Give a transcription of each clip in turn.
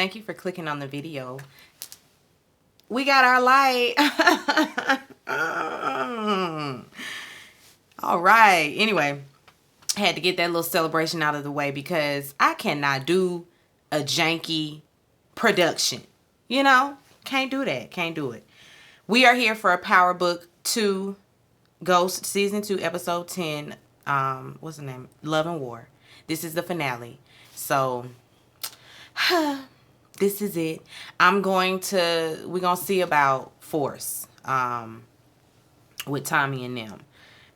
Thank you for clicking on the video. We got our light. All right. Anyway, I had to get that little celebration out of the way because I cannot do a janky production. You know? Can't do that. Can't do it. We are here for a Power Book 2 Ghost Season 2 Episode 10. What's the name? Love and War. This is the finale. So, this is it. We're going to see about Force with Tommy and them.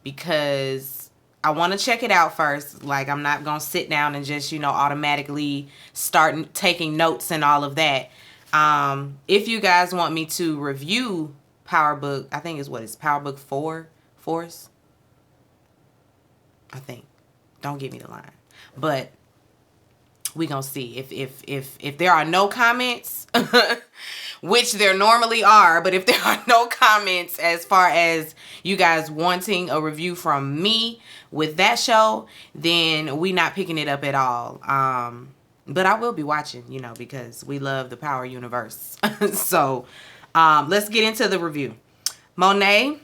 Because I want to check it out first. Like, I'm not going to sit down and just, automatically start taking notes and all of that. If you guys want me to review Power Book, I think it's Power Book 4, Force? I think. Don't give me the line. But we gonna see if there are no comments, which there normally are, but if there are no comments as far as you guys wanting a review from me with that show, then we not picking it up at all. But I will be watching, because we love the Power universe. So let's get into the review. Monet,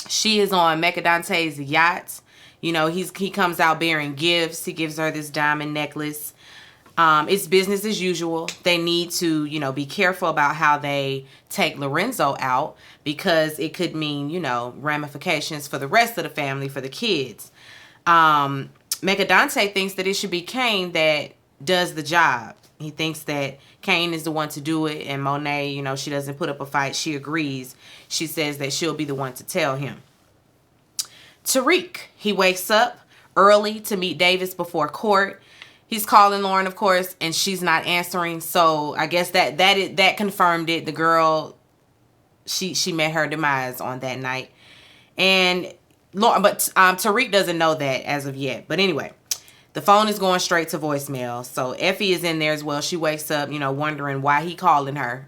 she is on Mechadante's yacht. He comes out bearing gifts. He gives her this diamond necklace. It's business as usual. They need to, be careful about how they take Lorenzo out because it could mean, ramifications for the rest of the family, for the kids. Mechadante thinks that it should be Kane that does the job. He thinks that Kane is the one to do it, and Monet, she doesn't put up a fight. She agrees. She says that she'll be the one to tell him. Tariq, he wakes up early to meet Davis before court. He's calling Lauren, of course, and she's not answering. So I guess that confirmed it. The girl, she met her demise on that night, and Lauren, but Tariq doesn't know that as of yet. But anyway, the phone is going straight to voicemail. So Effie is in there as well. She wakes up, wondering why he calling her.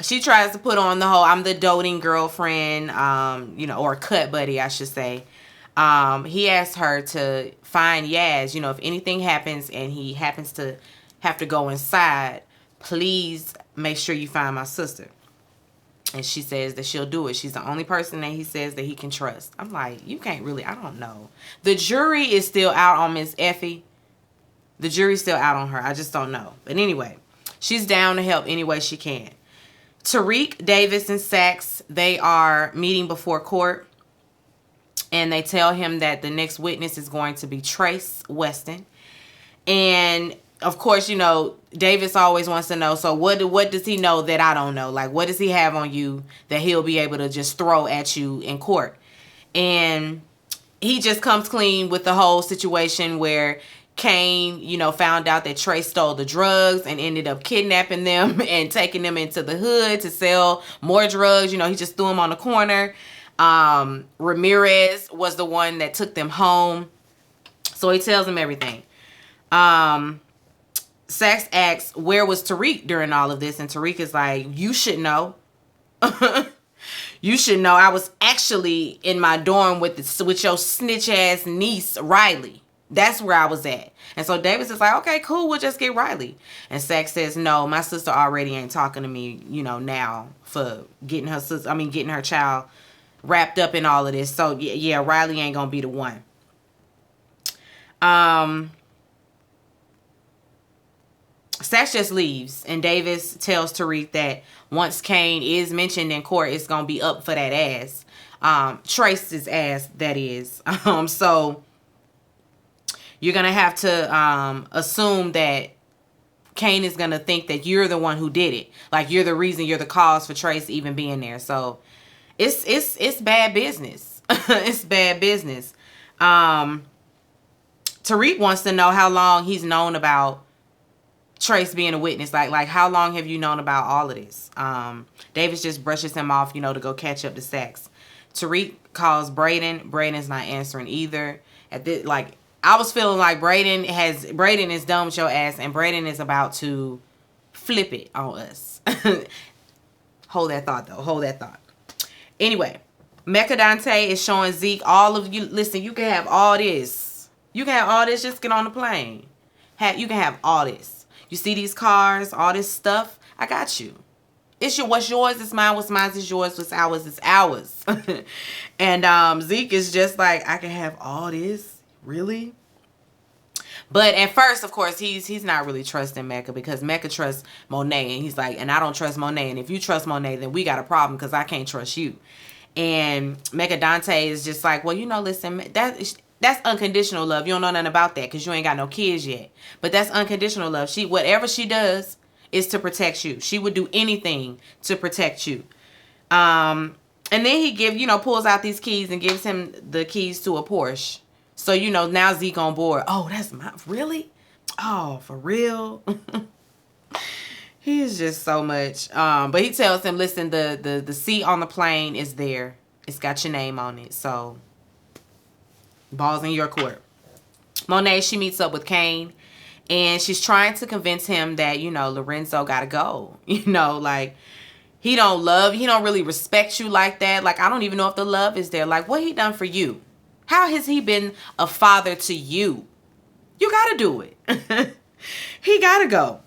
She tries to put on the whole I'm the doting girlfriend, or cut buddy, I should say. He asked her to find Yaz, if anything happens and he happens to have to go inside, please make sure you find my sister. And she says that she'll do it. She's the only person that he says that he can trust. I'm like, you can't really, I don't know. The jury is still out on Miss Effie. The jury's still out on her. I just don't know. But anyway, she's down to help any way she can. Tariq, Davis, and Saxe, they are meeting before court. And they tell him that the next witness is going to be Trace Weston. And, of course, Davis always wants to know, so what does he know that I don't know? Like, what does he have on you that he'll be able to just throw at you in court? And he just comes clean with the whole situation where Kane, found out that Trace stole the drugs and ended up kidnapping them and taking them into the hood to sell more drugs. He just threw them on the corner. Ramirez was the one that took them home. So he tells them everything. Saxe asks, where was Tariq during all of this? And Tariq is like, you should know. You should know. I was actually in my dorm with your snitch ass niece, Riley. That's where I was at. And so Davis is like, okay, cool, we'll just get Riley. And Saxe says, no, my sister already ain't talking to me, now for getting her child wrapped up in all of this. So yeah, Riley ain't gonna be the one. Saxe just leaves, and Davis tells Tariq that once Kane is mentioned in court, it's gonna be up for that ass. Trace's ass, that is. So you're gonna have to assume that Kane is gonna think that you're the one who did it. Like, you're the reason, you're the cause for Trace even being there. So it's bad business. It's bad business. Tariq wants to know how long he's known about Trace being a witness. Like how long have you known about all of this? Davis just brushes him off, to go catch up to Saxe. Tariq calls Brayden. Brayden's not answering either. I was feeling like Brayden is done with your ass, and Brayden is about to flip it on us. Hold that thought, though. Hold that thought. Anyway, Mechadante is showing Zeke all of you. Listen, you can have all this. You can have all this. Just get on the plane. You can have all this. You see these cars, all this stuff? I got you. What's yours is mine, what's mine is yours, what's ours is ours. And Zeke is just like, I can have all this? Really? But at first, of course, he's not really trusting Mecca, because Mecca trusts Monet, and he's like, and I don't trust Monet, and if you trust Monet, then we got a problem, because I can't trust you. And Mecca Dante is just like, well, listen, that's unconditional love. You don't know nothing about that, because you ain't got no kids yet. But that's unconditional love. Whatever she does is to protect you. She would do anything to protect you. And then he pulls out these keys and gives him the keys to a Porsche. So, now Zeke on board. Oh, that's really? Oh, for real? He is just so much. But he tells him, listen, the seat on the plane is there. It's got your name on it. So, ball's in your court. Monet, she meets up with Kane. And she's trying to convince him that, Lorenzo got to go. Like, he don't really respect you like that. Like, I don't even know if the love is there. Like, what he done for you? How has he been a father to you? You got to do it. He got to go.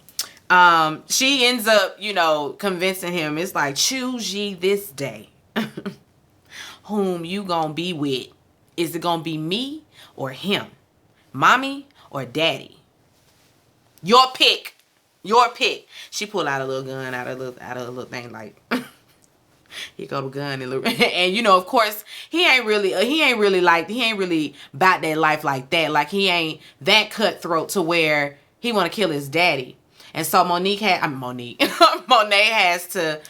She ends up, convincing him. It's like, choose ye this day whom you gonna be with. Is it gonna be me or him? Mommy or daddy? Your pick. Your pick. She pulled out a little gun out of a little thing, like here go the gun, and of course he ain't really about that life like that. Like, he ain't that cutthroat to where he want to kill his daddy. And so Monet has to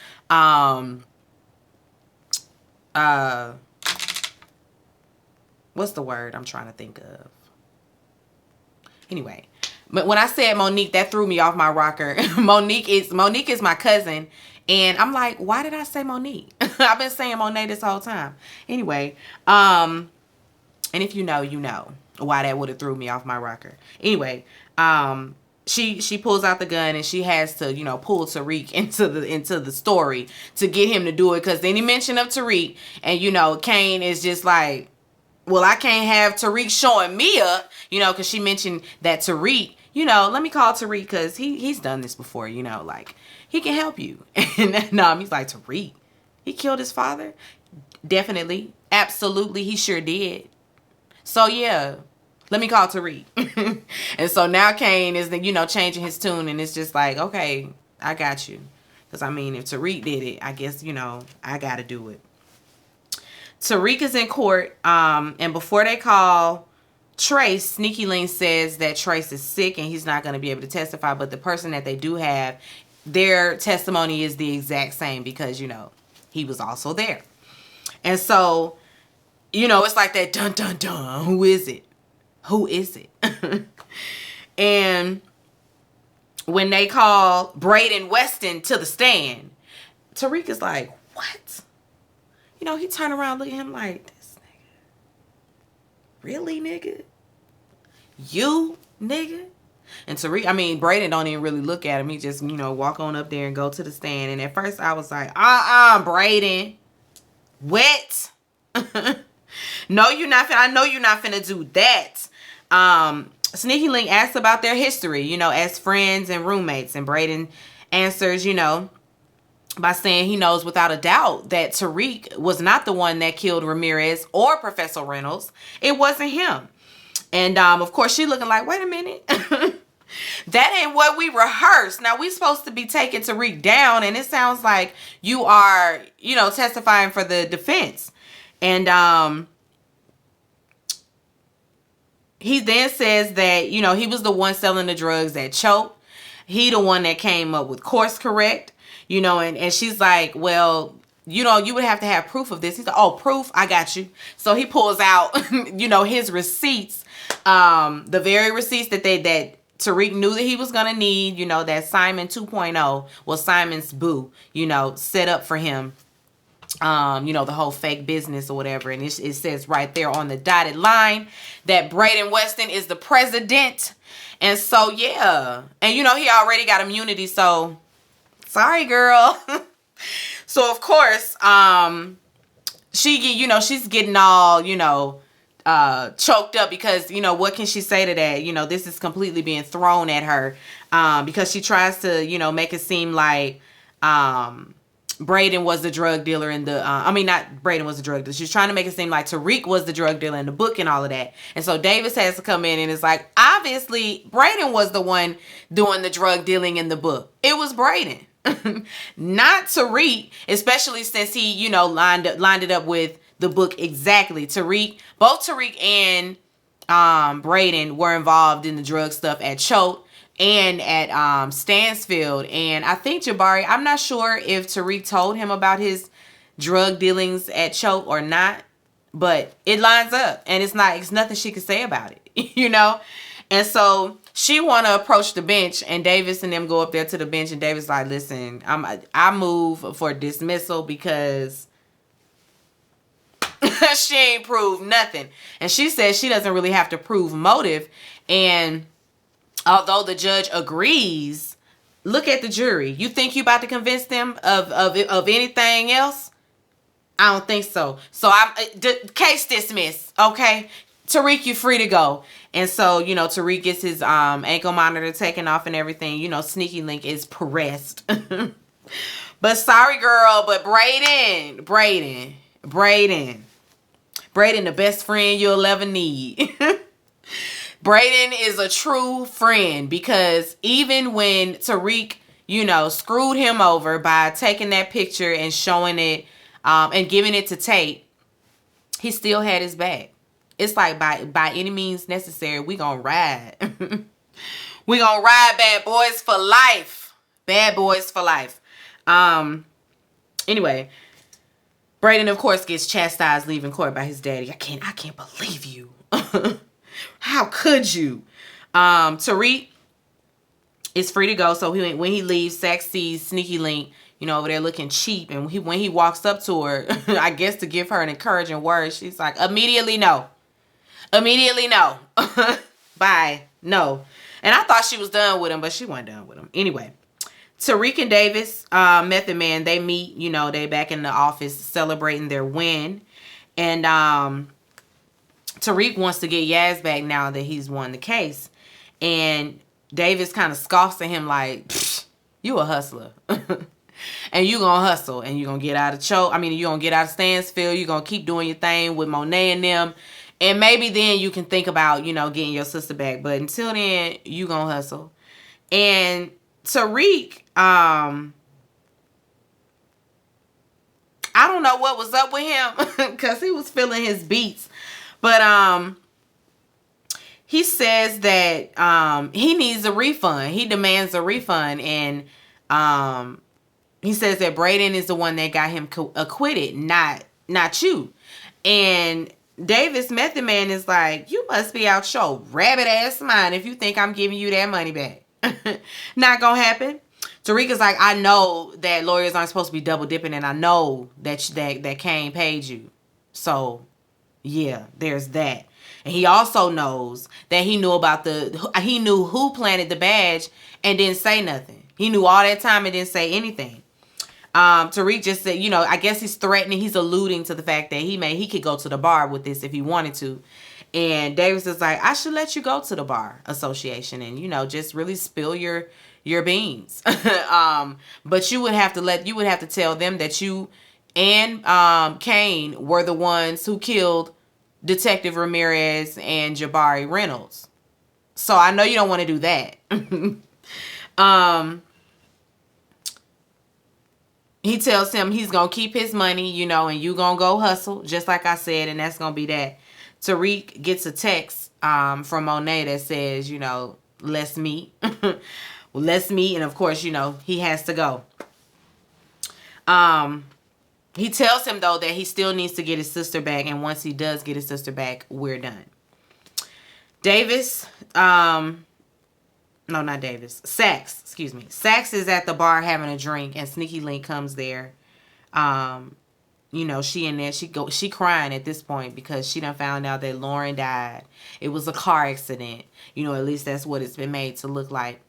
what's the word I'm trying to think of? Anyway, but when I said Monique, that threw me off my rocker. Monique is my cousin, and I'm like, why did I say Monique? I've been saying Monet this whole time. Anyway, and if you know why that would have threw me off my rocker. Anyway, she pulls out the gun, and she has to, pull Tariq into the story to get him to do it, because any mention of Tariq, and Kane is just like, well, I can't have Tariq showing me up, because she mentioned that Tariq, let me call Tariq, because he's done this before, like, he can help you. And no, he's like, Tariq, he killed his father? Definitely. Absolutely, he sure did. So, yeah, let me call Tariq. And so now Kane is, changing his tune, and it's just like, okay, I got you. Because, if Tariq did it, I guess, I got to do it. Tariq is in court, and before they call Trace, Sneaky Link says that Trace is sick and he's not going to be able to testify, but the person that they do have, their testimony is the exact same, because, he was also there. And so, it's like that dun dun dun. Who is it? Who is it? And when they call Braden Weston to the stand, Tariq is like, what? He turned around, look at him like, this nigga. Really, nigga? You, nigga? And Tariq, Braden don't even really look at him. He just, walk on up there and go to the stand. And at first I was like, Braden. What? No, you're not finna. I know you're not finna do that. Sneaky Link asks about their history, as friends and roommates. And Braden answers, by saying he knows without a doubt that Tariq was not the one that killed Ramirez or Professor Reynolds. It wasn't him. And, of course, she looking like, wait a minute. That ain't what we rehearsed. Now, we supposed to be taking Tariq down, and it sounds like you are, testifying for the defense. And he then says that, he was the one selling the drugs that choked. He the one that came up with course correct. And she's like, well, you would have to have proof of this. He's like, oh, proof? I got you. So he pulls out, his receipts, the very receipts that Tariq knew that he was going to need, that Simon 2.0 was Simon's boo, set up for him, the whole fake business or whatever. And it says right there on the dotted line that Braden Weston is the president. And so, yeah. And, he already got immunity, so... Sorry, girl. So, of course, she's getting all, choked up because, you know, what can she say to that? You know, this is completely being thrown at her, because she tries to, you know, make it seem like, Braden was the drug dealer in the, I mean, not Braden was the drug dealer. She's trying to make it seem like Tariq was the drug dealer in the book and all of that. And so Davis has to come in and it's like, obviously, Braden was the one doing the drug dealing in the book. It was Braden, not Tariq, especially since he, you know, lined it up with the book exactly. Both Tariq and Braden were involved in the drug stuff at Choate and at Stansfield. And I think Jabari, I'm not sure if Tariq told him about his drug dealings at Choate or not, but it lines up and it's nothing she can say about it, you know? And so she want to approach the bench and Davis and them go up there to the bench and Davis like, listen, I move for dismissal because she ain't proved nothing. And she says she doesn't really have to prove motive. And although the judge agrees, look at the jury. You think you about to convince them of anything else? I don't think so. So case dismissed. Okay, Tariq, you free to go. And so, you know, Tariq gets his ankle monitor taken off and everything. You know, Sneaky Link is pressed. But sorry, girl. But Braden, the best friend you'll ever need. Braden is a true friend because even when Tariq, you know, screwed him over by taking that picture and showing it and giving it to Tate, he still had his back. It's like by any means necessary, we gonna ride. We gonna ride, bad boys for life. Bad boys for life. Anyway, Braden, of course, gets chastised leaving court by his daddy. I can't believe you. How could you? Tariq is free to go. So when he leaves, Sax sees Sneaky Link, you know, over there looking cheap. And when he walks up to her, I guess to give her an encouraging word, she's like, immediately no. Bye. No. And I thought she was done with him, but she wasn't done with him. Anyway, Tariq and Davis, Method Man, they meet, you know, they back in the office celebrating their win. And Tariq wants to get Yaz back now that he's won the case. And Davis kind of scoffs at him like, you a hustler. And you gonna hustle. And you gonna get out of Choate. I mean, you gonna get out of Stansfield. You gonna keep doing your thing with Monet and them. And maybe then you can think about, you know, getting your sister back. But until then, you gonna hustle. And Tariq, I don't know what was up with him. Because he was feeling his beats. But he says that he needs a refund. He demands a refund. And he says that Braden is the one that got him acquitted, not you. And Davis Method Man is like, you must be out your rabbit ass mind if you think I'm giving you that money back. Not gonna happen. Tariq is like, I know that lawyers aren't supposed to be double dipping, and I know that Kane paid you. So yeah, there's that. And he also knows that he knew who planted the badge and didn't say nothing. He knew all that time and didn't say anything. Tariq just said, you know, I guess he's threatening, he's alluding to the fact that he could go to the bar with this if he wanted to. And Davis is like, I should let you go to the bar association and, you know, just really spill your beans. But you would have to tell them that you and Kane were the ones who killed Detective Ramirez and Jabari Reynolds. So I know you don't want to do that. He tells him he's going to keep his money, you know, and you going to go hustle, just like I said, and that's going to be that. Tariq gets a text from Monet that says, you know, let's meet. Let's meet, and of course, you know, he has to go. He tells him, though, that he still needs to get his sister back, and once he does get his sister back, we're done. Sax, excuse me. Sax is at the bar having a drink, and Sneaky Link comes there. You know, she in there, she crying at this point because she done found out that Lauren died. It was a car accident. You know, at least that's what it's been made to look like.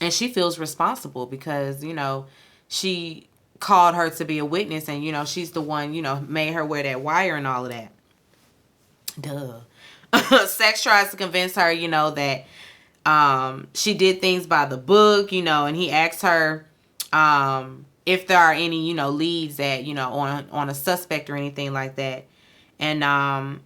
And she feels responsible because, you know, she called her to be a witness, and, you know, she's the one, you know, made her wear that wire and all of that. Duh. Sex tries to convince her, that she did things by the book, and he asks her if there are any, leads that, on a suspect or anything like that. And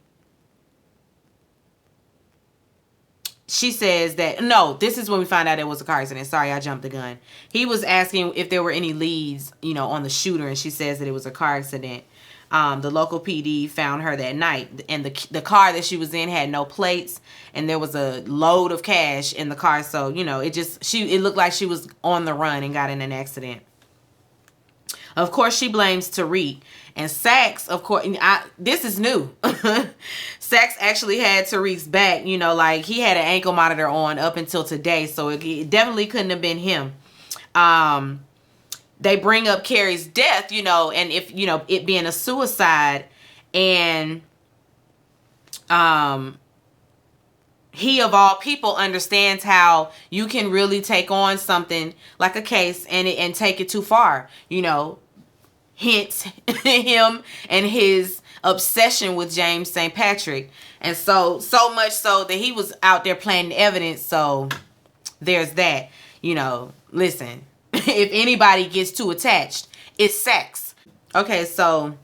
she says that, no, this is when we find out it was a car accident. Sorry, I jumped the gun. He was asking if there were any leads, on the shooter, and she says that it was a car accident. The local PD found her that night, and the car that she was in had no plates, and there was a load of cash in the car. So, it looked like she was on the run and got in an accident. Of course, she blames Tariq. And Sax, of course, this is new. Sax actually had Tariq's back, like he had an ankle monitor on up until today. So it definitely couldn't have been him. They bring up Carrie's death, and if, it being a suicide. And he, of all people, understands how you can really take on something like a case and take it too far, hence him and his obsession with James St. Patrick. And so much so that he was out there planting evidence. So there's that. Listen, if anybody gets too attached, it's sex. Okay, so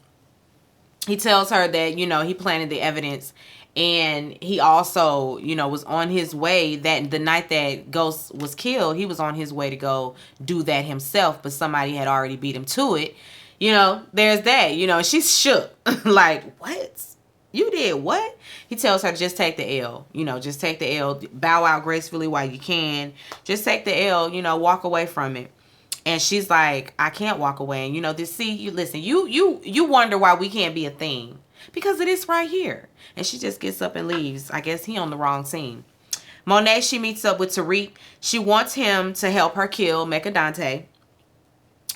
he tells her that, he planted the evidence. And he also, was on his way that the night that Ghost was killed, he was on his way to go do that himself. But somebody had already beat him to it. There's that, she's shook. Like, what? You did what? He tells her, just take the L. Just take the L. Bow out gracefully while you can. Just take the L, walk away from it. And she's like, I can't walk away. And, listen, you wonder why we can't be a thing. Because it is right here. And she just gets up and leaves. I guess he on the wrong team. Monet, she meets up with Tariq. She wants him to help her kill Mecca Dante.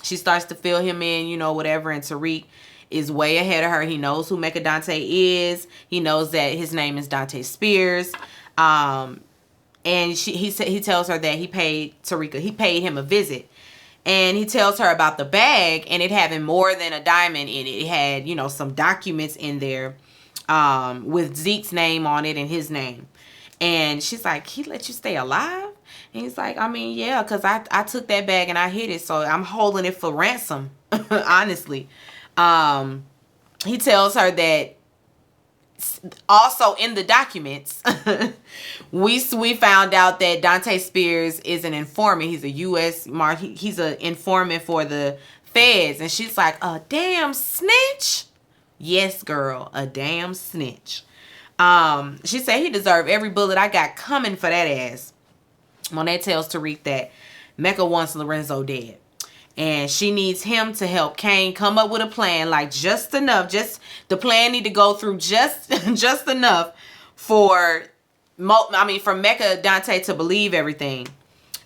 She starts to fill him in, whatever. And Tariq is way ahead of her. He knows who Mecca Dante is. He knows that his name is Dante Spears. And he tells her that he paid him a visit. And he tells her about the bag and it having more than a diamond in it. It had, some documents in there with Zeke's name on it and his name. And she's like, he let you stay alive? And he's like, yeah, because I took that bag and I hid it. So I'm holding it for ransom, honestly. He tells her that also in the documents, we found out that Dante Spears is an informant. He's a U.S. He's an informant for the feds. And she's like, a damn snitch? Yes, girl, a damn snitch. She said he deserved every bullet I got coming for that ass. Monet tells Tariq that Mecca wants Lorenzo dead. And she needs him to help Kane come up with a plan, like just enough. Just the plan need to go through just enough for Mecca Dante to believe everything.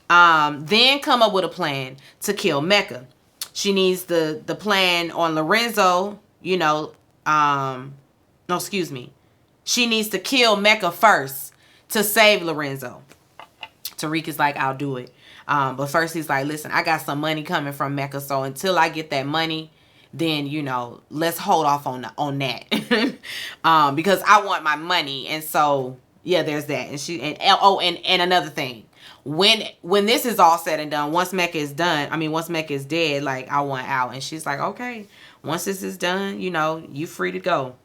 Then come up with a plan to kill Mecca. She needs the plan on Lorenzo, She needs to kill Mecca first to save Lorenzo. Tariq is like, I'll do it. But first he's like, listen, I got some money coming from Mecca. So until I get that money, then, let's hold off on that. Because I want my money. And so, yeah, there's that. And another thing, when this is all said and done, once Mecca is dead, like, I want out. And she's like, okay, once this is done, you free to go.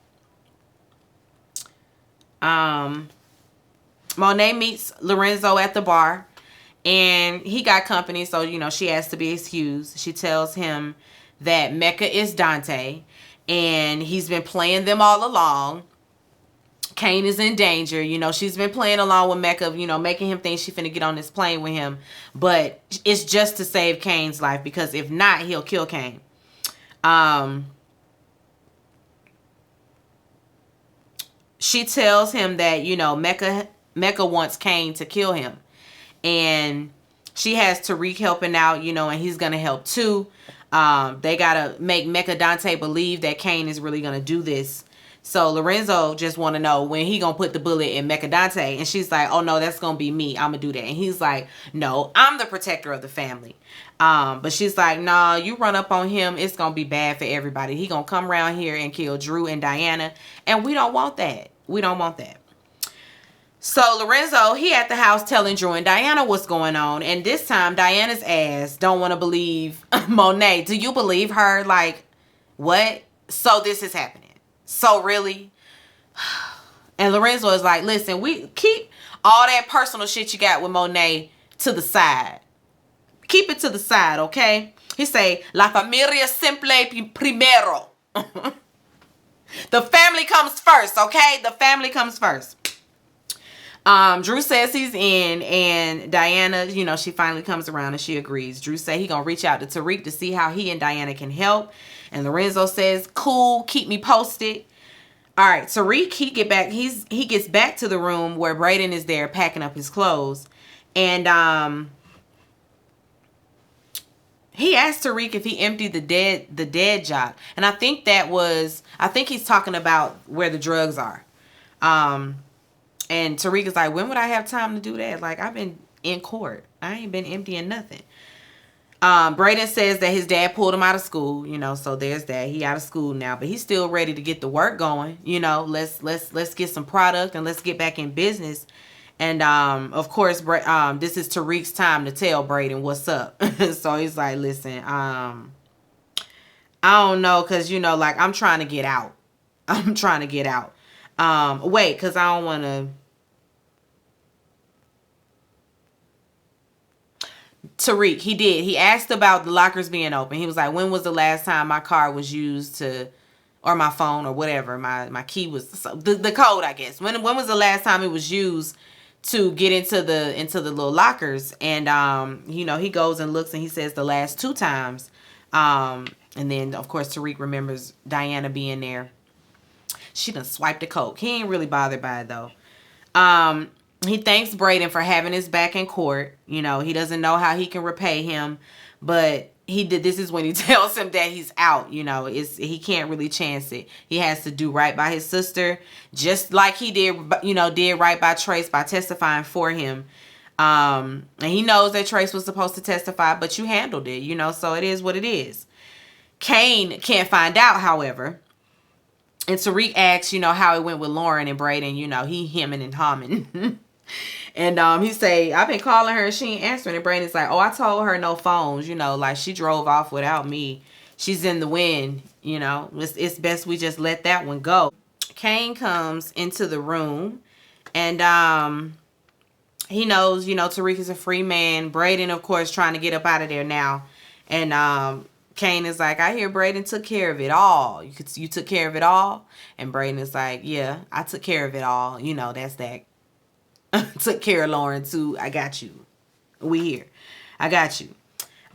Monet meets Lorenzo at the bar. And he got company, so, she has to be excused. She tells him that Mecca is Dante. And he's been playing them all along. Kane is in danger. She's been playing along with Mecca, making him think she's finna get on this plane with him. But it's just to save Kane's life. Because if not, he'll kill Kane. She tells him that, Mecca wants Kane to kill him. And she has Tariq helping out, and he's going to help too. They got to make Mecca Dante believe that Kane is really going to do this. So Lorenzo just want to know when he going to put the bullet in Mecca Dante. And she's like, oh no, that's going to be me. I'm going to do that. And he's like, no, I'm the protector of the family. But she's like, nah, you run up on him. It's going to be bad for everybody. He going to come around here and kill Drew and Diana. And we don't want that. We don't want that. So Lorenzo, he at the house telling Drew and Diana what's going on. And this time, Diana's ass don't want to believe Monet. Do you believe her? Like, what? So this is happening. So really? And Lorenzo is like, listen, we keep all that personal shit you got with Monet to the side. Keep it to the side, okay? He say, La familia simple primero. The family comes first, okay? The family comes first. Drew says he's in, and Diana, you know, she finally comes around and she agrees. Drew say he gonna reach out to Tariq to see how he and Diana can help. And Lorenzo says, cool, keep me posted. All right, Tariq, he gets back to the room where Brayden is there packing up his clothes. And he asked Tariq if he emptied the dead job. And I think he's talking about where the drugs are. And Tariq is like, when would I have time to do that? Like, I've been in court. I ain't been emptying nothing. Brayden says that his dad pulled him out of school, you know, so there's that. He out of school now, but he's still ready to get the work going. You know, let's get some product and let's get back in business. And of course, this is Tariq's time to tell Brayden what's up. So he's like, listen, I don't know, because, you know, like, I'm trying to get out. Wait, because I don't want to. Tariq, he asked about the lockers being open. He was like, when was the last time my car was used to, or my phone or whatever, my key was, the code, I guess. When was the last time it was used to get into the little lockers? And you know, he goes and looks and he says the last 2 times. And then of course Tariq remembers Diana being there. She done swiped the coke. He ain't really bothered by it though. He thanks Brayden for having his back in court. You know, he doesn't know how he can repay him, but this is when he tells him that he's out. You know, he can't really chance it. He has to do right by his sister, just like he did right by Trace by testifying for him. And he knows that Trace was supposed to testify, but you handled it, you know, so it is what it is. Kane can't find out, however. And Tariq asks, you know, how it went with Lauren and Brayden. You know, he hemming and humming. And he say, I've been calling her and she ain't answering. And Brayden's like, oh, I told her no phones. You know, like, she drove off without me. She's in the wind. You know, it's best we just let that one go. Kane comes into the room. And he knows, you know, Tariq is a free man. Brayden, of course, trying to get up out of there now. And Kane is like, I hear Brayden took care of it all. You took care of it all? And Brayden is like, yeah, I took care of it all. You know, that's that. Took care of Lauren too. I got you. We here. I got you.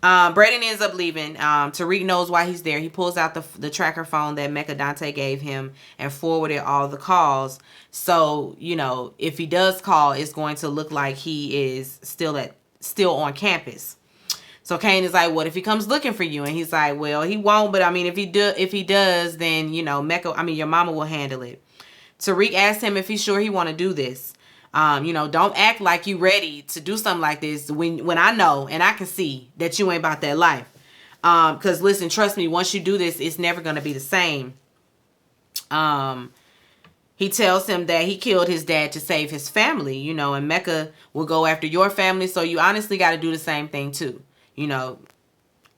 Brayden ends up leaving. Tariq knows why he's there. He pulls out the tracker phone that Mecca Dante gave him and forwarded all the calls. So, you know, if he does call, it's going to look like he is still on campus. So Kane is like, what if he comes looking for you? And he's like, well, he won't, but I mean, if he does, then, you know, your mama will handle it. Tariq asked him if he's sure he want to do this. You know, don't act like you ready to do something like this when I know and I can see that you ain't about that life. Because listen, trust me, once you do this, it's never going to be the same. He tells him that he killed his dad to save his family, you know, and Mecca will go after your family. So you honestly got to do the same thing too. You know,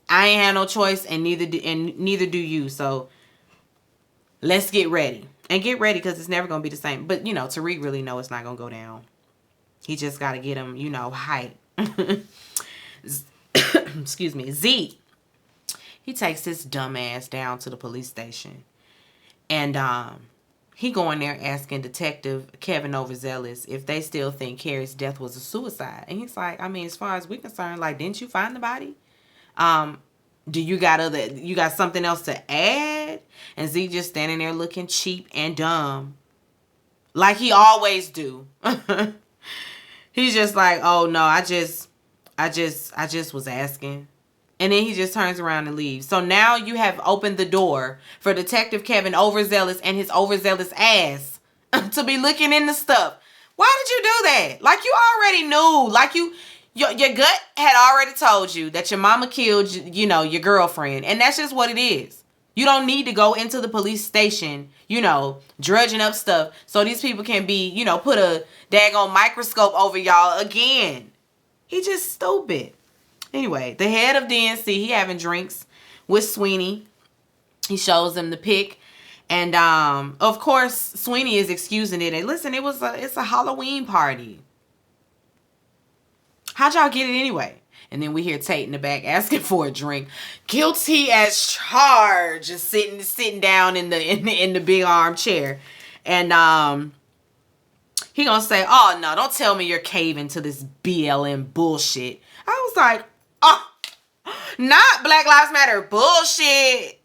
I ain't had no choice, and neither do you. So let's get ready. And get ready, because it's never going to be the same. But, you know, Tariq really know it's not going to go down. He just got to get him, you know, hype. Excuse me. Zeke, he takes his dumb ass down to the police station. And he going there asking Detective Kevin Overzealous if they still think Carrie's death was a suicide. And he's like, I mean, as far as we're concerned, like, didn't you find the body? Do you got something else to add? And Zeke just standing there looking cheap and dumb. Like he always do. He's just like, oh no, I just was asking. And then he just turns around and leaves. So now you have opened the door for Detective Kevin Overzealous and his overzealous ass to be looking into stuff. Why did you do that? Like you already knew. Like your gut had already told you that your mama killed, you know, your girlfriend. And that's just what it is. You don't need to go into the police station, drudging up stuff so these people can be, put a daggone microscope over y'all again. He just stupid. Anyway, the head of DNC, he having drinks with Sweeney. He shows him the pic. And of course, Sweeney is excusing it. And listen, it's a Halloween party. How'd y'all get it anyway? And then we hear Tate in the back asking for a drink. Guilty as charged, just sitting down in the big armchair. And he gonna say, "Oh no, don't tell me you're caving to this BLM bullshit." I was like, "Oh, not Black Lives Matter bullshit."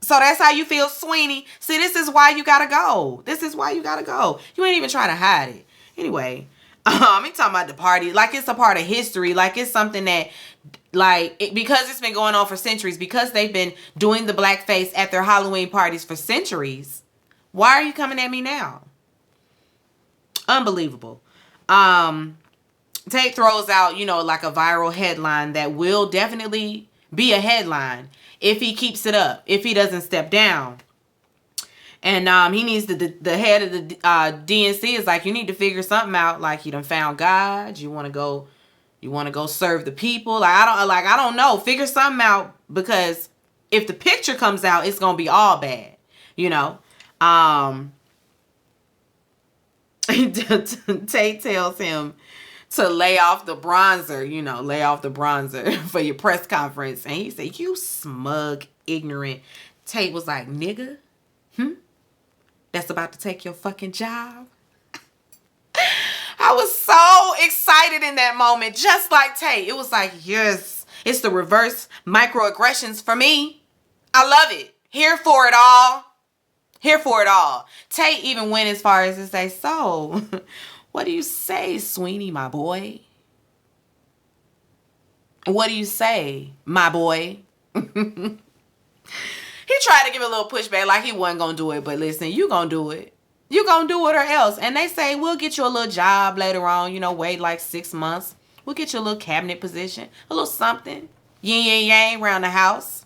So that's how you feel, Sweeney. See, this is why you gotta go. This is why you gotta go. You ain't even trying to hide it. Anyway, he talking about the party like it's a part of history, like it's something that, because it's been going on for centuries, because they've been doing the blackface at their Halloween parties for centuries. Why are you coming at me now? Unbelievable. Tate throws out, like a viral headline that will definitely be a headline if he keeps it up, if he doesn't step down. And he needs the head of the DNC is like, you need to figure something out. Like, you done found God. You want to go serve the people. I don't know. Figure something out, because if the picture comes out, it's gonna be all bad. Tate tells him to lay off the bronzer, for your press conference. And he said, "You smug, ignorant." Tate was like, "Nigga, that's about to take your fucking job." I was so excited in that moment, just like Tate. It was like, yes, it's the reverse microaggressions for me. I love it. Here for it all. Here for it all. Tate even went as far as to say, "So, what do you say, Sweeney, my boy? What do you say, my boy?" He tried to give a little pushback like he wasn't going to do it. But listen, you going to do it. You going to do it or else. And they say, "We'll get you a little job later on. Wait like 6 months. We'll get you a little cabinet position. A little something. Yin, yang, yang around the house.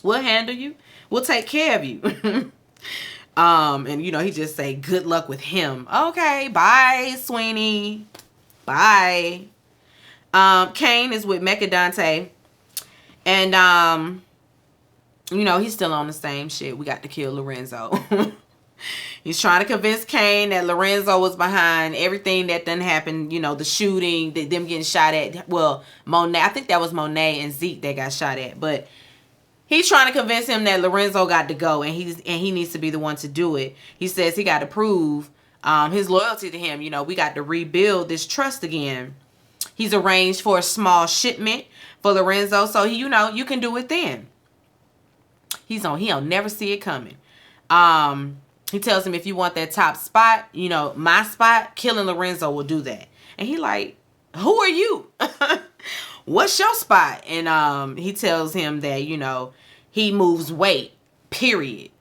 We'll handle you. We'll take care of you." And he just say, "Good luck with him." Okay, bye, Sweeney. Bye. Kane is with Mecca Dante. And he's still on the same shit. We got to kill Lorenzo. He's trying to convince Kane that Lorenzo was behind everything that done happened. The shooting, them getting shot at. Well, Monet, I think that was Monet and Zeke that got shot at. But he's trying to convince him that Lorenzo got to go, and he needs to be the one to do it. He says he got to prove his loyalty to him. We got to rebuild this trust again. He's arranged for a small shipment for Lorenzo, so you can do it then. He'll never see it coming. He tells him, if you want that top spot, my spot, killing Lorenzo will do that. And he like, "Who are you? What's your spot?" And he tells him that, he moves weight, period.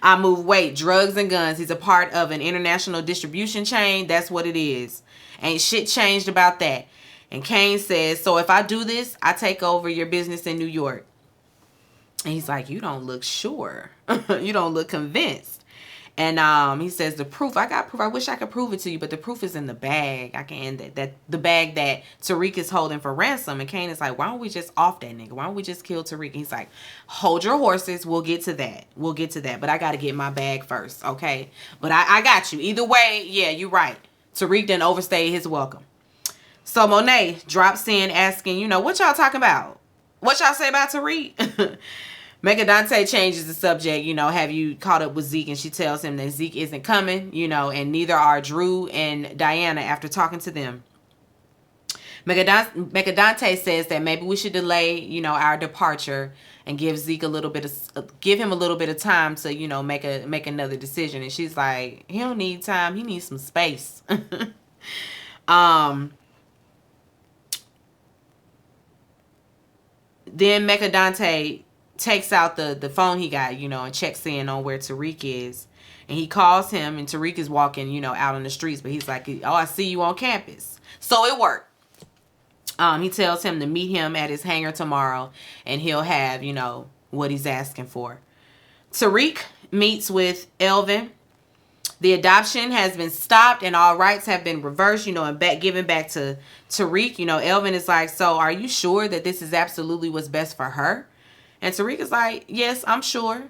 I move weight, drugs and guns. He's a part of an international distribution chain. That's what it is. Ain't shit changed about that. And Kane says, "So if I do this, I take over your business in New York." And he's like, "You don't look sure." "You don't look convinced." And he says, "The proof, I got proof. I wish I could prove it to you, but the proof is in the bag. I can that the bag that Tariq is holding for ransom." And Kane is like, "Why don't we just off that nigga? Why don't we just kill Tariq?" And he's like, "Hold your horses. We'll get to that. We'll get to that. But I got to get my bag first, okay? But I got you. Either way, yeah, you're right. Tariq didn't overstay his welcome." So Monet drops in asking, "What y'all talking about? What y'all say about Tariq?" Mecca Dante changes the subject, "Have you caught up with Zeke?" And she tells him that Zeke isn't coming, and neither are Drew and Diana after talking to them. Mecca Dante says that maybe we should delay, our departure and give Zeke give him a little bit of time to, make another decision. And she's like, "He don't need time. He needs some space." Then Mecca Dante takes out the phone he got, and checks in on where Tariq is. And he calls him, and Tariq is walking, out on the streets. But he's like, "Oh, I see you on campus." So it worked. He tells him to meet him at his hangar tomorrow, and he'll have, what he's asking for. Tariq meets with Elvin. The adoption has been stopped and all rights have been reversed, and given back to Tariq. Elvin is like, so are you sure that this is absolutely what's best for her? And Tariq is like, yes, I'm sure.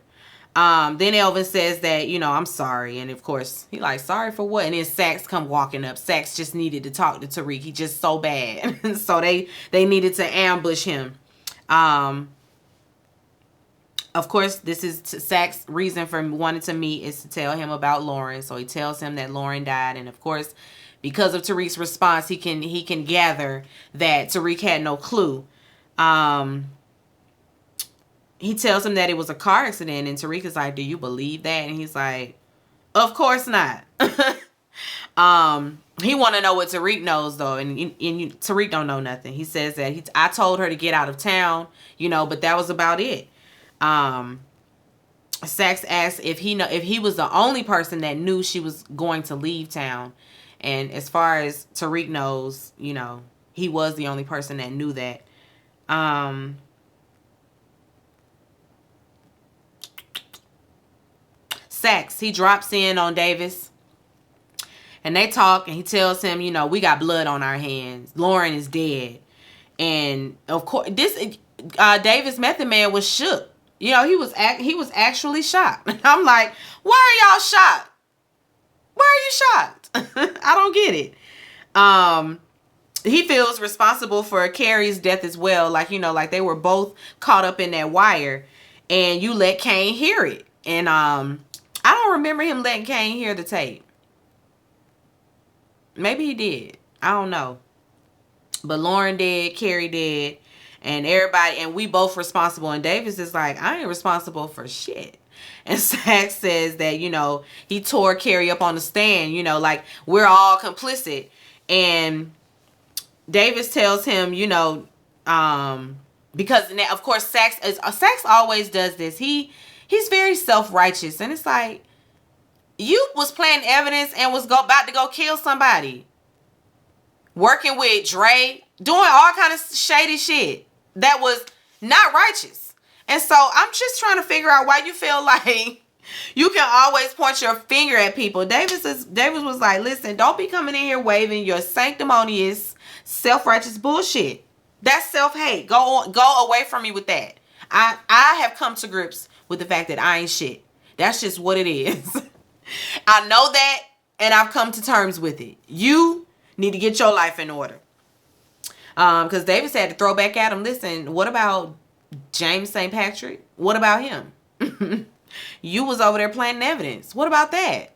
Then Elvin says that, I'm sorry. And of course, he like, sorry for what? And then Sax come walking up. Sax just needed to talk to Tariq. He just so bad. So they needed to ambush him. Of course, this is Sax's reason for wanting to meet is to tell him about Lauren. So he tells him that Lauren died. And of course, because of Tariq's response, he can gather that Tariq had no clue. He tells him that it was a car accident, and Tariq is like, do you believe that? And he's like, of course not. He want to know what Tariq knows, though, and Tariq don't know nothing. He says that I told her to get out of town, but that was about it. Sax asks if he was the only person that knew she was going to leave town, and as far as Tariq knows, he was the only person that knew that. Sax, he drops in on Davis and they talk, and he tells him, we got blood on our hands. Lauren is dead. And of course, Davis Method Man was shook. He was actually shocked. I'm like, why are y'all shocked? Why are you shocked? I don't get it. He feels responsible for Carrie's death as well. Like they were both caught up in that wire, and you let Kane hear it. And I don't remember him letting Kane hear the tape. Maybe he did. I don't know. But Lauren did, Carrie did, and everybody, and we both responsible. And Davis is like, I ain't responsible for shit. And Sax says that, he tore Carrie up on the stand, like we're all complicit. And Davis tells him, because of course Sax always does this. He's very self-righteous, and it's like, you was planting evidence and was about to go kill somebody, working with Dre, doing all kind of shady shit that was not righteous. And so I'm just trying to figure out why you feel like you can always point your finger at people. Davis was like, listen, don't be coming in here waving your sanctimonious, self-righteous bullshit. That's self-hate. Go away from me with that. I have come to grips with the fact that I ain't shit. That's just what it is. I know that, and I've come to terms with it. You need to get your life in order. Because Davis had to throw back at him. Listen, what about James St. Patrick? What about him? You was over there planting evidence. What about that?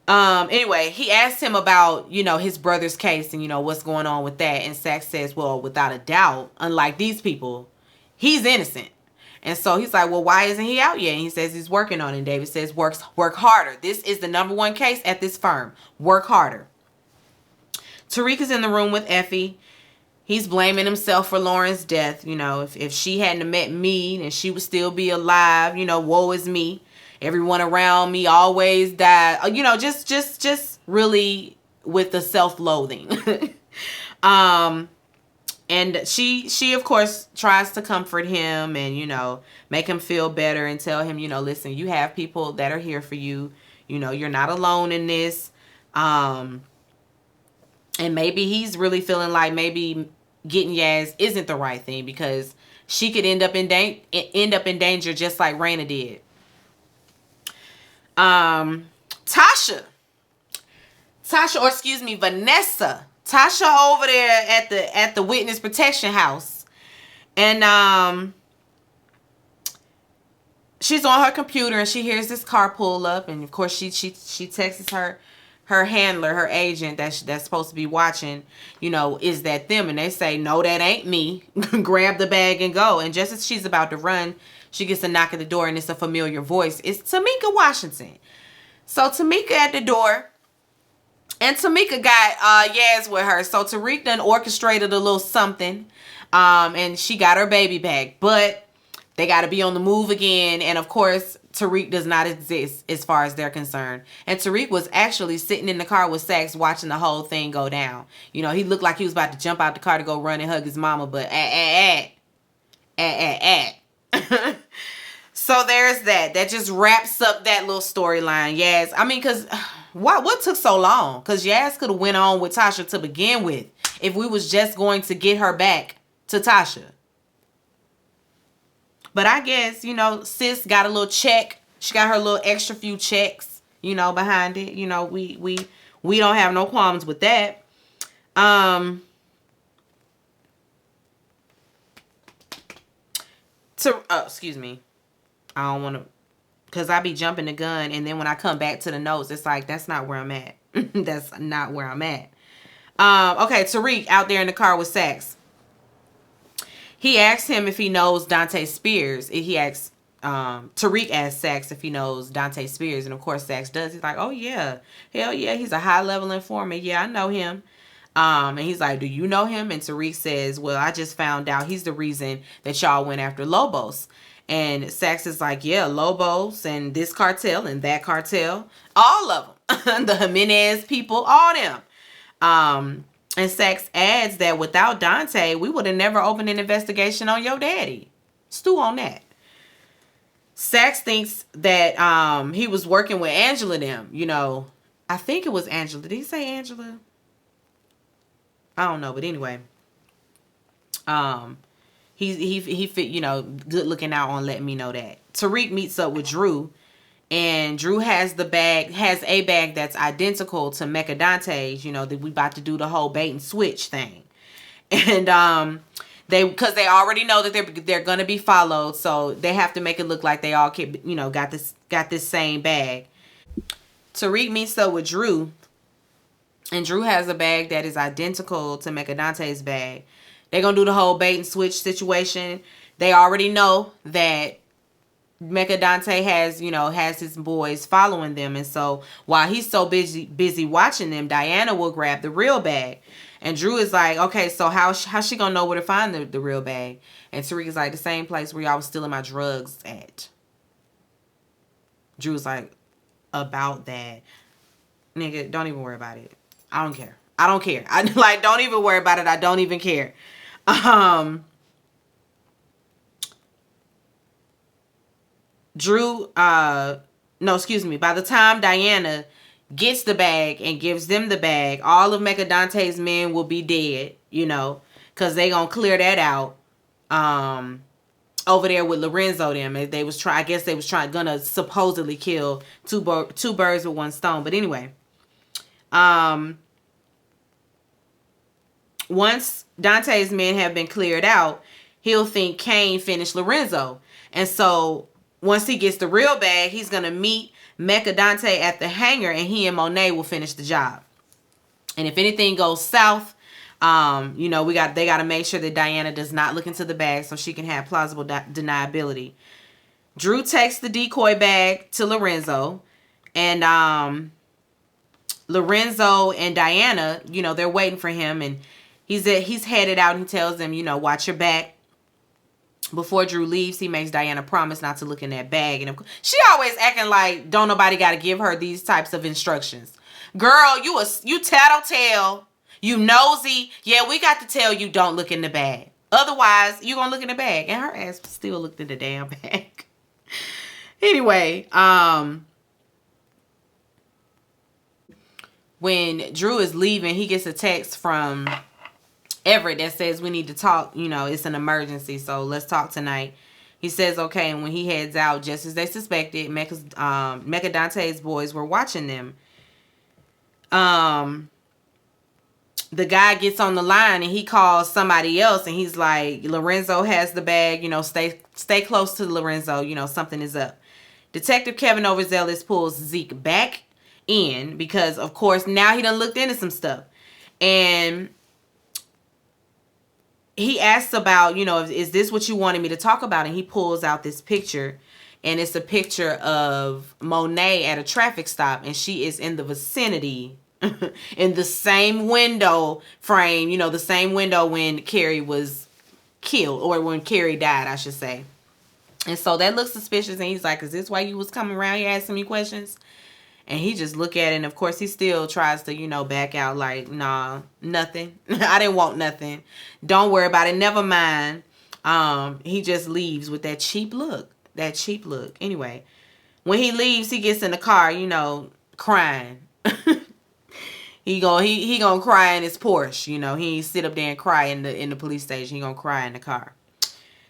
Anyway, he asked him about, his brother's case and, what's going on with that. And Sax says, well, without a doubt, unlike these people, he's innocent. And so he's like, well, why isn't he out yet? And he says he's working on it. And David says, work harder. This is the #1 case at this firm. Work harder. Tariq is in the room with Effie. He's blaming himself for Lauren's death. If she hadn't met me, then she would still be alive. Woe is me. Everyone around me always died. Just really with the self-loathing. And she of course tries to comfort him and, make him feel better and tell him, listen, you have people that are here for you. You're not alone in this. And maybe he's really feeling like maybe getting Yaz isn't the right thing because she could end up in danger just like Raina did. Vanessa. Tasha over there at the witness protection house. And she's on her computer and she hears this car pull up, and of course she texts her handler, her agent that's supposed to be watching, is that them? And they say, no, that ain't me. Grab the bag and go. And just as she's about to run, she gets a knock at the door, and it's a familiar voice. It's Tamika Washington. So Tamika at the door, and Tamika got Yaz with her. So Tariq done orchestrated a little something, and she got her baby back. But they got to be on the move again. And of course, Tariq does not exist as far as they're concerned. And Tariq was actually sitting in the car with Sax watching the whole thing go down. He looked like he was about to jump out the car to go run and hug his mama. But So there's that. That just wraps up that little storyline. Yes. I mean, because what took so long? Because Yaz could have went on with Tasha to begin with if we was just going to get her back to Tasha. But I guess, sis got a little check. She got her little extra few checks, behind it. We don't have no qualms with that. Excuse me. I don't want to, because I be jumping the gun, and then when I come back to the notes, it's like, that's not where I'm at. That's not where I'm at. Okay, Tariq out there in the car with Sax. He asked him if he knows Dante Spears. Tariq asked Sax if he knows Dante Spears, and of course Sax does. He's like, oh yeah, hell yeah, he's a high-level informant. Yeah, I know him. And he's like, do you know him? And Tariq says, well, I just found out he's the reason that y'all went after Lobos. And Sax is like, yeah, Lobos and this cartel and that cartel, all of them, the Jimenez people, all them. And Sax adds that without Dante, we would have never opened an investigation on your daddy. Stew on that. Sax thinks that he was working with Angela them. I think it was Angela. Did he say Angela? I don't know, but anyway. He fit, good looking out on letting me know that. Tariq meets up with Drew, and Drew has a bag that's identical to Mecha Dante's, that we about to do the whole bait and switch thing. And because they already know that they're gonna be followed, so they have to make it look like they all got this same bag. Tariq meets up with Drew, and Drew has a bag that is identical to Mecha Dante's bag. They're going to do the whole bait and switch situation. They already know that Mecha Dante has his boys following them. And so while he's so busy watching them, Diana will grab the real bag. And Drew is like, okay, so how's she going to know where to find the real bag? And Tariq is like, the same place where y'all was stealing my drugs at. Drew's like, about that. Nigga, don't even worry about it. I don't care. Don't even worry about it. I don't even care. Drew, no, excuse me. By the time Diana gets the bag and gives them the bag, all of Mecha Dante's men will be dead, because they gonna clear that out. Over there with Lorenzo them. They was gonna supposedly kill two birds with one stone. But anyway, once Dante's men have been cleared out, he'll think Kane finished Lorenzo. And so once he gets the real bag, he's going to meet Mecha Dante at the hangar, and he and Monet will finish the job. And if anything goes south, they got to make sure that Diana does not look into the bag so she can have plausible deniability. Drew takes the decoy bag to Lorenzo, and Lorenzo and Diana, they're waiting for him, and he's headed out, and he tells them, watch your back. Before Drew leaves, he makes Diana promise not to look in that bag. And she always acting like don't nobody got to give her these types of instructions. Girl, you tattletale, you nosy. Yeah, we got to tell you don't look in the bag. Otherwise, you going to look in the bag. And her ass still looked in the damn bag. Anyway, when Drew is leaving, he gets a text from Everett that says we need to talk, it's an emergency, so let's talk tonight. He says okay, and when he heads out, just as they suspected, Mecha Dante's boys were watching them. The guy gets on the line and he calls somebody else, and he's like, Lorenzo has the bag, stay close to Lorenzo, something is up. Detective Kevin Overzealous pulls Zeke back in because, of course, now he done looked into some stuff. And he asks about, is this what you wanted me to talk about? And he pulls out this picture, and it's a picture of Monet at a traffic stop, and she is in the vicinity, in the same window frame, the same window when Carrie was killed, or when Carrie died, I should say. And so that looks suspicious, and he's like, is this why you was coming around here asking me questions? And he just look at it, and of course he still tries to, back out like, nah, nothing. I didn't want nothing. Don't worry about it. Never mind. He just leaves with that cheap look. That cheap look. Anyway, when he leaves, he gets in the car, crying. he gonna cry in his Porsche. He ain't sit up there and cry in the police station. He gonna cry in the car.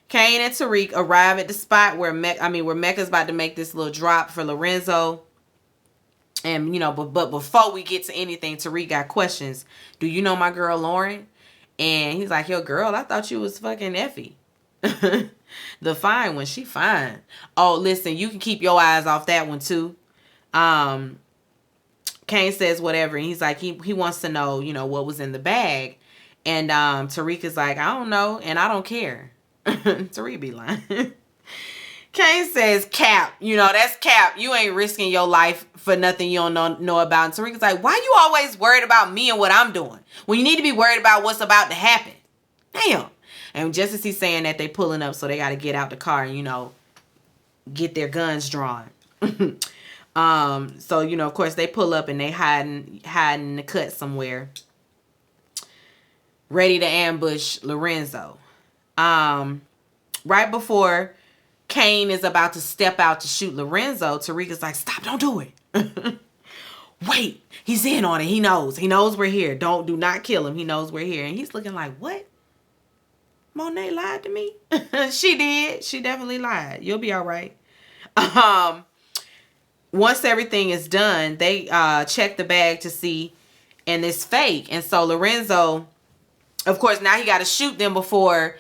Kane and Tariq arrive at the spot where Mecca's about to make this little drop for Lorenzo. And, but before we get to anything, Tariq got questions. Do you know my girl, Lauren? And he's like, yo, girl, I thought you was fucking Effie. The fine one. She fine. Oh, listen, you can keep your eyes off that one, too. Kane says whatever. And he's like, he wants to know, what was in the bag. And Tariq is like, I don't know. And I don't care. Tariq be lying. Kane says, cap. That's cap. You ain't risking your life for nothing you don't know about. And Tariq's like, why you always worried about me and what I'm doing when you need to be worried about what's about to happen? Damn. And just as he's saying that, they pulling up, so they got to get out the car and, get their guns drawn. So, of course, they pull up and they hiding in the cut somewhere, ready to ambush Lorenzo. Right before Kane is about to step out to shoot Lorenzo, Tariq is like, stop, don't do it. Wait, he's in on it. He knows we're here. Do not kill him. He knows we're here. And he's looking like, what? Monet lied to me? She did. She definitely lied. You'll be all right. Once everything is done, they check the bag to see, and it's fake. And so Lorenzo, of course, now he got to shoot them before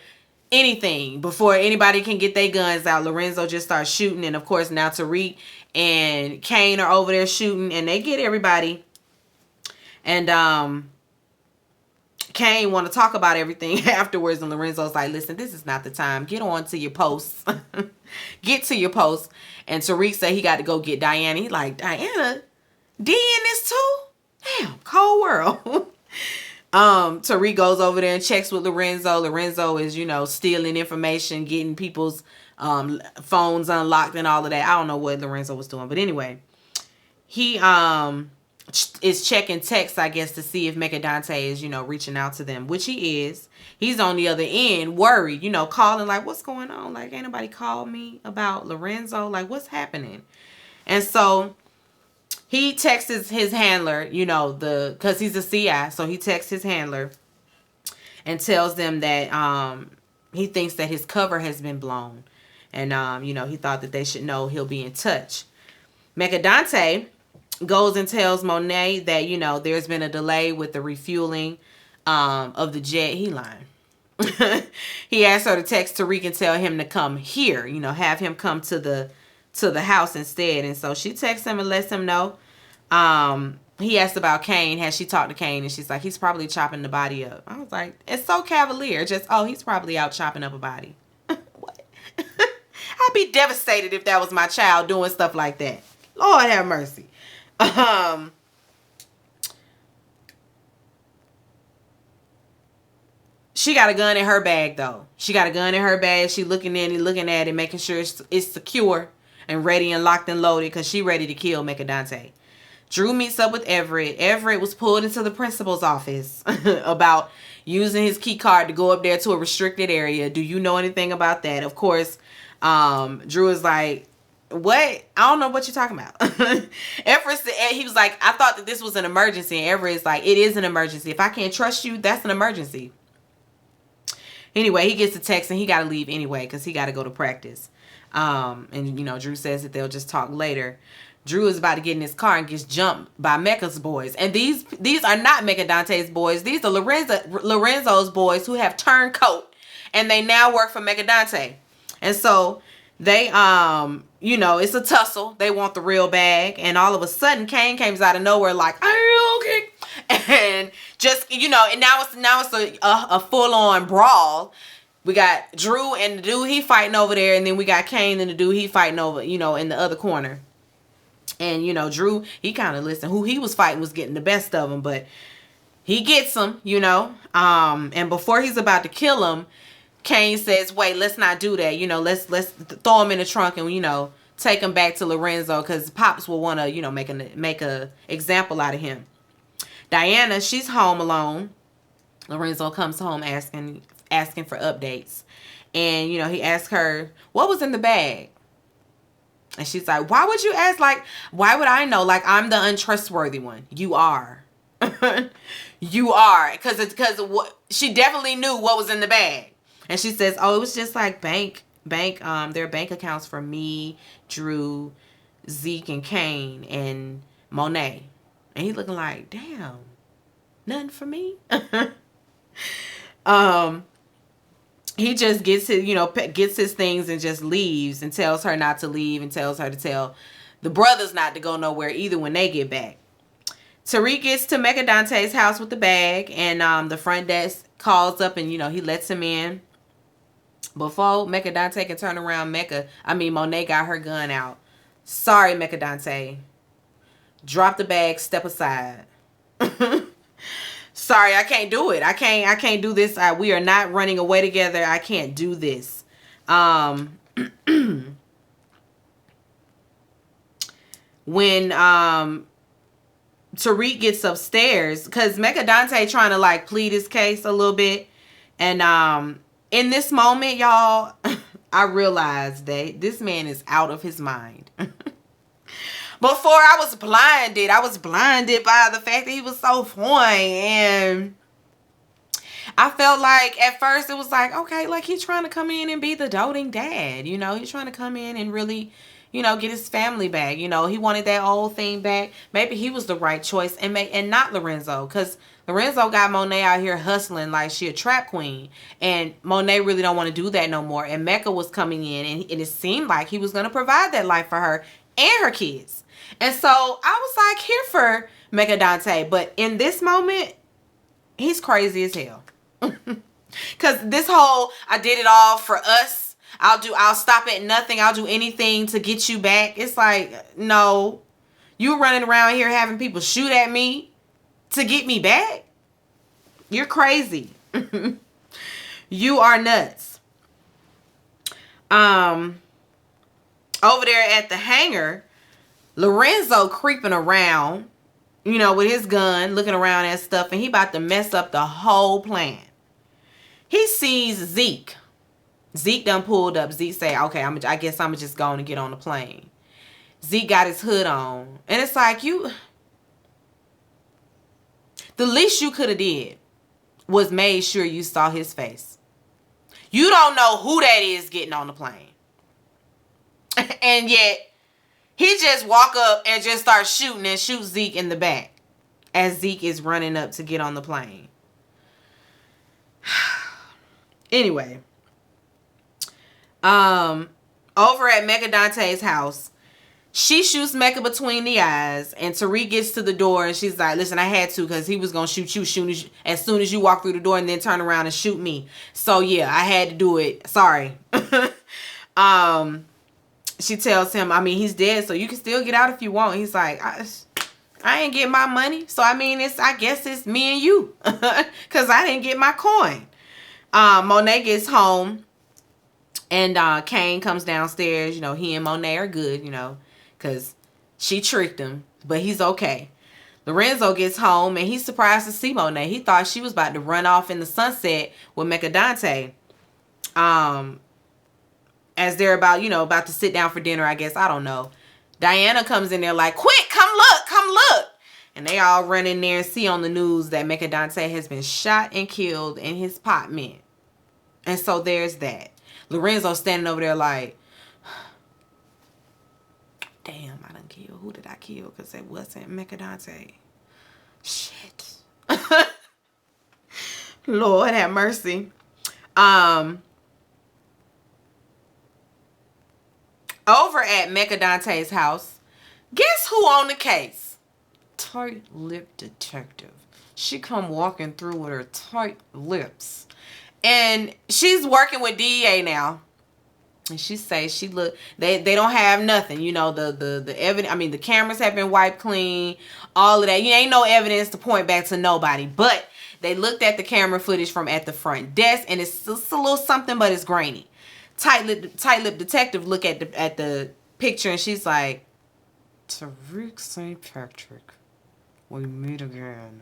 anybody can get their guns out. Lorenzo just starts shooting, and of course now Tariq and Kane are over there shooting, and they get everybody. And Kane want to talk about everything afterwards, and Lorenzo's like, listen, this is not the time. Get on to your posts. Get to your posts. And Tariq said he got to go get Diana. He's like, Diana? D in this too? Damn, cold world. Tariq goes over there and checks with Lorenzo. Lorenzo is, stealing information, getting people's phones unlocked and all of that. I don't know what Lorenzo was doing. But anyway, he is checking texts, I guess, to see if Mercadante is, reaching out to them, which he is. He's on the other end, worried, calling like, what's going on? Like, ain't nobody called me about Lorenzo? Like, what's happening? And so he texts his handler, because he's a CI. So he texts his handler and tells them that he thinks that his cover has been blown. And, he thought that they should know he'll be in touch. Mercadante goes and tells Monet that, there's been a delay with the refueling of the jet. He lying. He asked her to text Tariq and tell him to come here, have him come to the house instead. And so she texts him and lets him know. He asked about Kane. Has she talked to Kane? And she's like, he's probably chopping the body up. I was like, it's so cavalier. Just, he's probably out chopping up a body. What? I'd be devastated if that was my child doing stuff like that. Lord have mercy. She got a gun in her bag, though. She got a gun in her bag. She looking at it, making sure it's secure and ready and locked and loaded, because she ready to kill Mercadante. Drew meets up with Everett. Everett was pulled into the principal's office about using his key card to go up there to a restricted area. Do you know anything about that? Of course, Drew is like, what? I don't know what you're talking about. Everett said, he was like, I thought that this was an emergency. And Everett is like, it is an emergency. If I can't trust you, that's an emergency. Anyway, he gets a text and he got to leave anyway because he got to go to practice. And, Drew says that they'll just talk later. Drew is about to get in his car and gets jumped by Mecca's boys. And these are not Mercadante's boys. These are Lorenzo's boys who have turned coat. And they now work for Mercadante. And so they, it's a tussle. They want the real bag. And all of a sudden, Kane comes out of nowhere like, are you okay? And just, and now it's a full-on brawl. We got Drew and the dude he fighting over there. And then we got Kane and the dude he fighting over, in the other corner. And, Drew, he kind of listened. Who he was fighting was getting the best of him. But he gets him, And before he's about to kill him, Kane says, wait, let's not do that. Let's throw him in the trunk and, take him back to Lorenzo. Because Pops will want to, make a example out of him. Diana, she's home alone. Lorenzo comes home asking for updates. And, he asks her, what was in the bag? And she's like, why would you ask? Like, why would I know? Like, I'm the untrustworthy one. You are. You are. Because what she definitely knew what was in the bag. And she says, oh, it was just like their bank accounts for me, Drew, Zeke, and Kane, and Monet. And he looking like, damn, nothing for me. He just gets his things and just leaves and tells her not to leave and tells her to tell the brothers not to go nowhere either when they get back. Tariq gets to Mecca Dante's house with the bag, and the front desk calls up and, he lets him in. Before Mecca Dante can turn around, Monet got her gun out. Sorry, Mecca Dante. Drop the bag, step aside. Sorry, I can't do it. I can't do this. We are not running away together. I can't do this. When Tariq gets upstairs, because Mecca Dante trying to like plead his case a little bit, and in this moment, y'all, I realized that this man is out of his mind. Before I was blinded by the fact that he was so fine, and I felt like at first it was like, okay, like he's trying to come in and be the doting dad, he's trying to come in and really, get his family back. He wanted that old thing back. Maybe he was the right choice, and not Lorenzo, because Lorenzo got Monet out here hustling like she a trap queen, and Monet really don't want to do that no more. And Mecca was coming in, and it seemed like he was going to provide that life for her and her kids. And so I was like here for Mecca Dante, but in this moment, he's crazy as hell. Cause this whole I did it all for us. I'll stop at nothing. I'll do anything to get you back. It's like, no, you running around here having people shoot at me to get me back. You're crazy. You are nuts. Over there at the hangar, Lorenzo creeping around, with his gun, looking around at stuff, and he about to mess up the whole plan. He sees Zeke. Zeke done pulled up. Zeke say, okay, I guess I'm just going to get on the plane. Zeke got his hood on. And it's like, the least you could have did was made sure you saw his face. You don't know who that is getting on the plane. And yet, he just walk up and just start shooting and shoot Zeke in the back as Zeke is running up to get on the plane. Anyway, over at Mecca Dante's house, she shoots Mecca between the eyes, and Tariq gets to the door, and she's like, listen, I had to, because he was going to shoot you as soon as you walk through the door and then turn around and shoot me. So, yeah, I had to do it. Sorry. She tells him, he's dead, so you can still get out if you want. He's like, I ain't get my money. So, I guess it's me and you, because I didn't get my coin. Monet gets home, and Kane comes downstairs. He and Monet are good, because she tricked him, but he's okay. Lorenzo gets home, and he's surprised to see Monet. He thought she was about to run off in the sunset with Mecca Dante. As they're about to sit down for dinner, I guess. I don't know. Diana comes in there like, quick, come look. And they all run in there and see on the news that Mecca Dante has been shot and killed in his apartment. And so there's that. Lorenzo standing over there like, damn, I done killed. Who did I kill? Because it wasn't Mecca Dante. Shit. Lord have mercy. Over at Mecca Dante's house, guess who on the case? Tight-lipped detective. She come walking through with her tight lips. And she's working with DEA now. And she says they don't have nothing. The evidence, the cameras have been wiped clean. All of that. Ain't no evidence to point back to nobody. But they looked at the camera footage from at the front desk, and it's a little something, but it's grainy. Tight-lipped detective look at the picture, and she's like, Tariq St. Patrick, we meet again.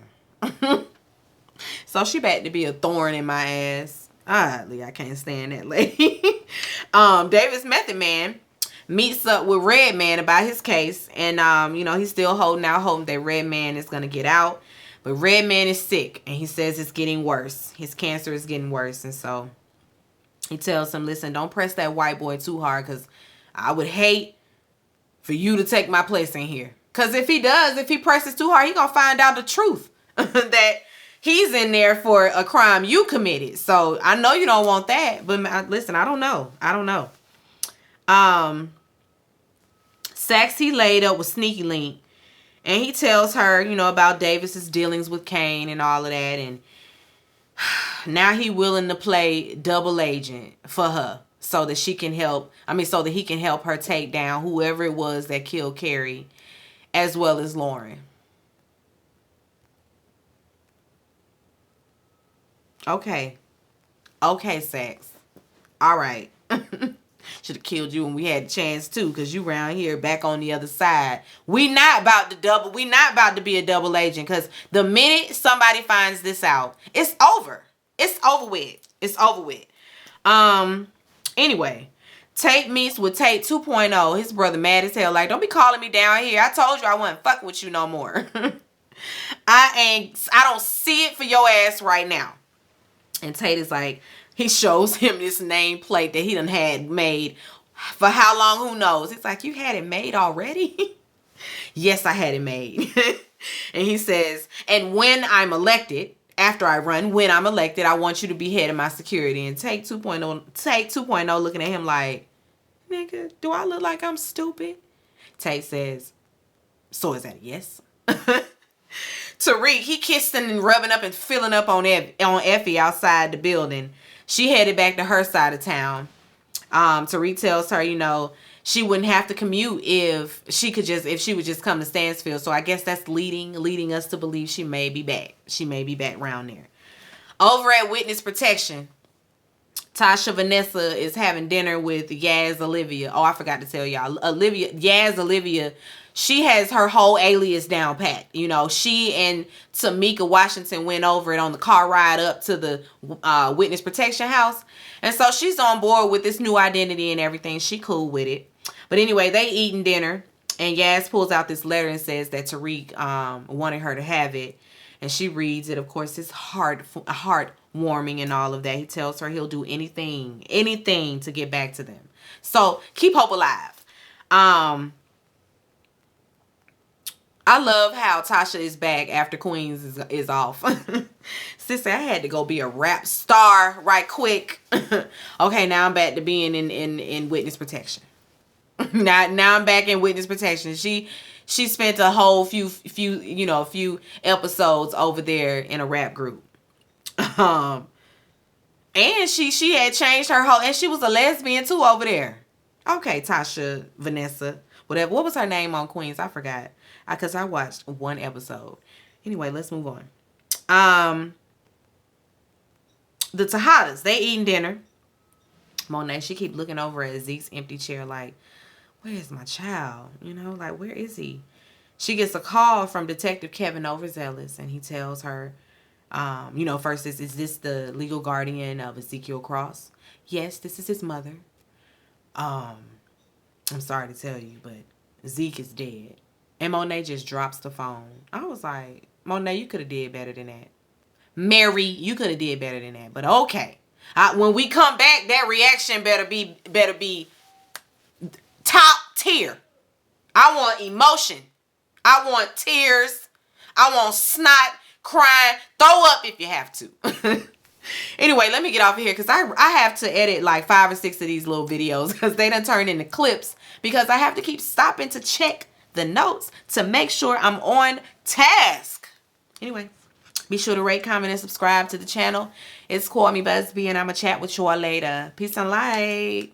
So she about to be a thorn in my ass. Oddly, I can't stand that lady. Davis Method Man meets up with Redman about his case. And, you know, he's still holding out hope that Redman is going to get out. But Redman is sick, and he says it's getting worse. His cancer is getting worse. And so he tells him, listen, don't press that white boy too hard, because I would hate for you to take my place in here. Because if he presses too hard, he going to find out the truth. That he's in there for a crime you committed. So I know you don't want that. But listen, I don't know. Sax, he laid up with Sneaky Link. And he tells her, you know, about Davis's dealings with Kane and all of that. And now he willing to play double agent for her so that he can help her take down whoever it was that killed Carrie, as well as Lauren. Okay, Sax. All right. Should have killed you when we had a chance too, because you round here back on the other side. We not about to be a double agent, because the minute somebody finds this out, it's over. It's over with. Anyway, Tate meets with Tate 2.0. His brother mad as hell, like, don't be calling me down here. I told you I wasn't fucking with you no more. I don't see it for your ass right now. And Tate is like, he shows him this nameplate that he done had made for how long, who knows. It's like, you had it made already? Yes, I had it made. And he says, and when I'm elected, after I run, when I'm elected, I want you to be head of my security. And Take 2.0 looking at him like, nigga, do I look like I'm stupid? Tate says, so is that a yes? Tariq, he kissed and rubbing up and filling up on Effie outside the building. She headed back to her side of town. Tariq tells her, you know, she wouldn't have to commute if she would just come to Stansfield. So I guess that's leading us to believe she may be back. She may be back around there. Over at Witness Protection, Tasha Vanessa is having dinner with Yaz Olivia. Oh, I forgot to tell y'all. Yaz Olivia, she has her whole alias down pat. You know, she and Tamika Washington went over it on the car ride up to the Witness Protection House. And so she's on board with this new identity and everything. She cool with it. But anyway, they eating dinner. And Yaz pulls out this letter and says that Tariq wanted her to have it. And she reads it. Of course, it's heartwarming and all of that. He tells her he'll do anything to get back to them. So keep hope alive. I love how Tasha is back after Queens is off. Sister, I had to go be a rap star right quick. Okay, now I'm back to being in Witness Protection. Now I'm back in Witness Protection. She spent a whole few episodes over there in a rap group. And she had changed her whole, and she was a lesbian too over there. Okay, Tasha Vanessa, whatever. What was her name on Queens? I forgot. Because I watched one episode. Anyway, let's move on. The Tejadas, they eating dinner. Monet, she keep looking over at Zeke's empty chair like, where's my child? You know, like, where is he? She gets a call from Detective Kevin Overzealous, and he tells her, first, is this the legal guardian of Ezekiel Cross? Yes, this is his mother. I'm sorry to tell you, but Zeke is dead. And Monet just drops the phone. I was like, Monet, you could have did better than that. Mary, you could have did better than that. But okay. When we come back, that reaction better be top tier. I want emotion. I want tears. I want snot, crying. Throw up if you have to. Anyway, let me get off of here because I have to edit like 5 or 6 of these little videos because they done turned into clips because I have to keep stopping to check the notes to make sure I'm on task. Anyway, be sure to rate, comment, and subscribe to the channel. It's Call Me Busby, and I'm going to chat with you all later. Peace and light.